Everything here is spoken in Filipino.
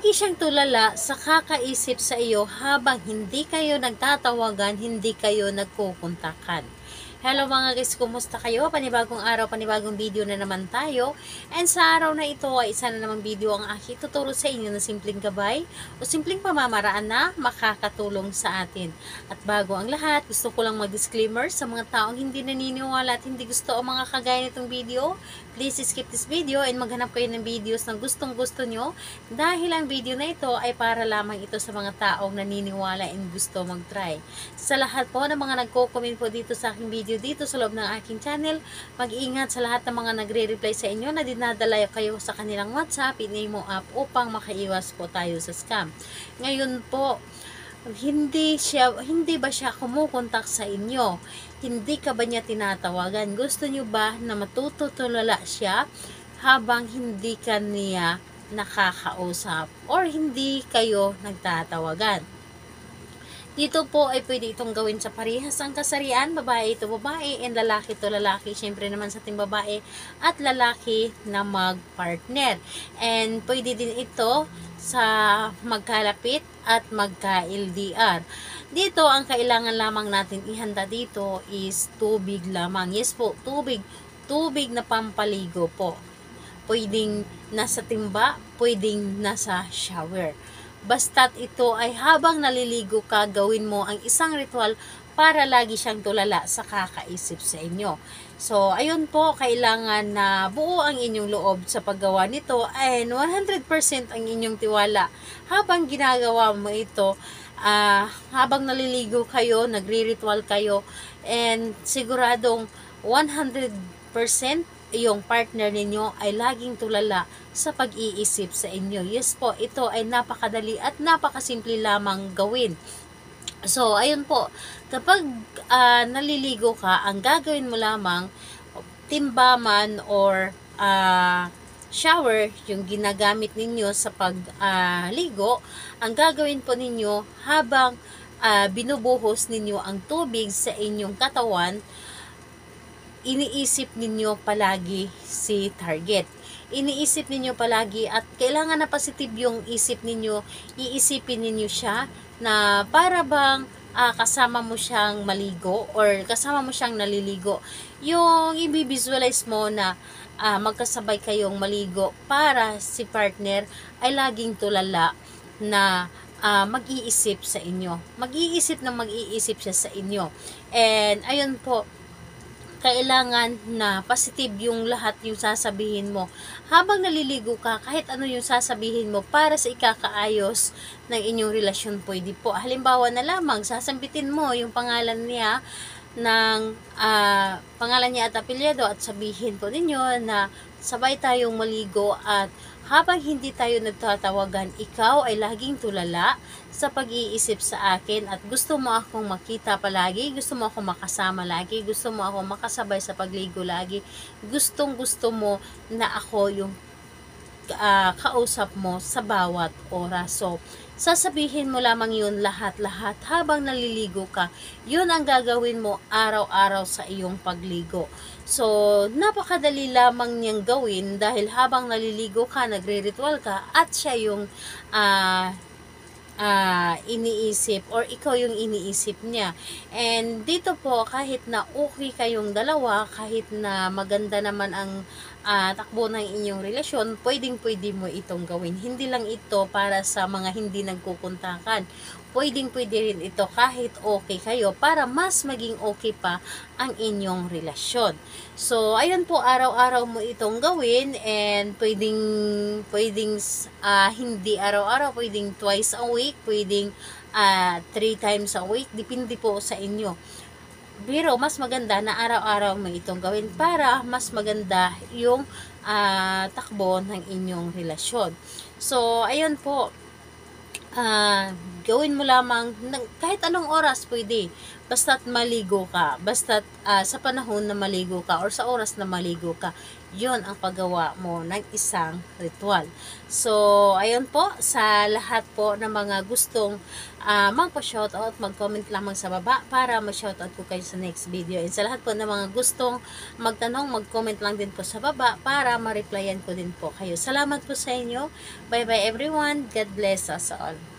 lagi siyang tulala sa kakaisip sa iyo habang hindi kayo nagtatawagan, hindi kayo nagkukontakan. Hello mga guys, kumusta kayo? Panibagong araw, panibagong video na naman tayo. And sa araw na ito ay isa na namang video ang aking tuturo sa inyo na simpleng gabay o simpleng pamamaraan na makakatulong sa atin. At bago ang lahat, gusto ko lang mag-disclaimer sa mga taong hindi naniniwala at hindi gusto ang mga kagaya nitong video. Please skip this video and maghanap kayo ng videos na gustong gusto nyo dahil ang video na ito ay para lamang ito sa mga taong naniniwala and gusto mag-try. Sa lahat po ng mga nagko-comment po dito sa aking video dito sa loob ng aking channel, mag-iingat sa lahat ng mga nagre-reply sa inyo na dinadala kayo sa kanilang WhatsApp, i-name app upang makaiwas po tayo sa scam. Ngayon po, hindi ba siya kumukontak sa inyo? Hindi ka ba niya tinatawagan? Gusto niyo ba na matutulala siya habang hindi ka niya nakakausap or hindi kayo nagtatawagan? Dito po ay pwede itong gawin sa parehas ang kasarian, babae ito babae and lalaki ito lalaki, syempre naman sa ating babae at lalaki na mag-partner. And pwede din ito sa magkalapit at magka-LDR. Dito ang kailangan lamang natin ihanda dito is tubig lamang. Yes po, tubig na pampaligo po. Pwedeng nasa timba, pwedeng nasa shower. Basta't ito ay habang naliligo ka, gawin mo ang isang ritual para lagi siyang tulala sa kakaisip sa inyo. So, ayun po, kailangan na buo ang inyong loob sa paggawa nito and 100% ang inyong tiwala. Habang ginagawa mo ito, habang naliligo kayo, nagri-ritual kayo, and siguradong 100% yung partner ninyo ay laging tulala sa pag-iisip sa inyo. Yes po, ito ay napakadali at napakasimple lamang gawin. So, ayun po, kapag naliligo ka, ang gagawin mo lamang, timba man or shower, yung ginagamit ninyo sa pagligo, ang gagawin po ninyo habang binubuhos ninyo ang tubig sa inyong katawan, iniisip ninyo palagi si target. Iniisip ninyo palagi at kailangan na positive yung isip ninyo. Iisipin ninyo siya na para bang kasama mo siyang maligo or kasama mo siyang naliligo. Yung i-visualize mo na magkasabay kayong maligo para si partner ay laging tulala na mag-iisip sa inyo. Mag-iisip siya sa inyo. And ayun po, kailangan na positive yung lahat yung sasabihin mo. Habang naliligo ka, kahit ano yung sasabihin mo para sa ikakaayos ng inyong relasyon, pwede po. Halimbawa na lamang, sasambitin mo yung pangalan niya at apelyido at sabihin po ninyo na sabay tayong maligo at habang hindi tayo nagtatawagan, ikaw ay laging tulala sa pag-iisip sa akin at gusto mo akong makita palagi, gusto mo akong makasama lagi, gusto mo akong makasabay sa pagligo lagi, gusto mo na ako yung kausap mo sa bawat oras. So, sasabihin mo lamang yun lahat-lahat habang naliligo ka. Yun ang gagawin mo araw-araw sa iyong pagligo. So, napakadali lamang niyang gawin dahil habang naliligo ka, nagre-ritual ka at siya yung iniisip or ikaw yung iniisip niya. And dito po, kahit na okay kayong dalawa, kahit na maganda naman ang takbo ng inyong relasyon, pwedeng-pwede mo itong gawin. Hindi lang ito para sa mga hindi nagkukuntakan. Pwedeng-pwede rin ito kahit okay kayo para mas maging okay pa ang inyong relasyon. So, ayun po, araw-araw mo itong gawin and pwedeng hindi araw-araw, pwedeng twice a week, pwedeng 3 times a week, depende po sa inyo. Pero mas maganda na araw-araw mo itong gawin para mas maganda yung takbo ng inyong relasyon. So, ayun po, gawin mo lamang kahit anong oras pwede, basta't maligo ka, basta't sa panahon na maligo ka or sa oras na maligo ka, Yun ang paggawa mo ng isang ritual. So, ayun po, sa lahat po ng mga gustong magpa-shoutout, mag-comment lamang sa baba para ma-shoutout ko kayo sa next video. And sa lahat po ng mga gustong magtanong, mag-comment lang din po sa baba para ma-replyan ko din po kayo. Salamat po sa inyo. Bye-bye everyone. God bless us all.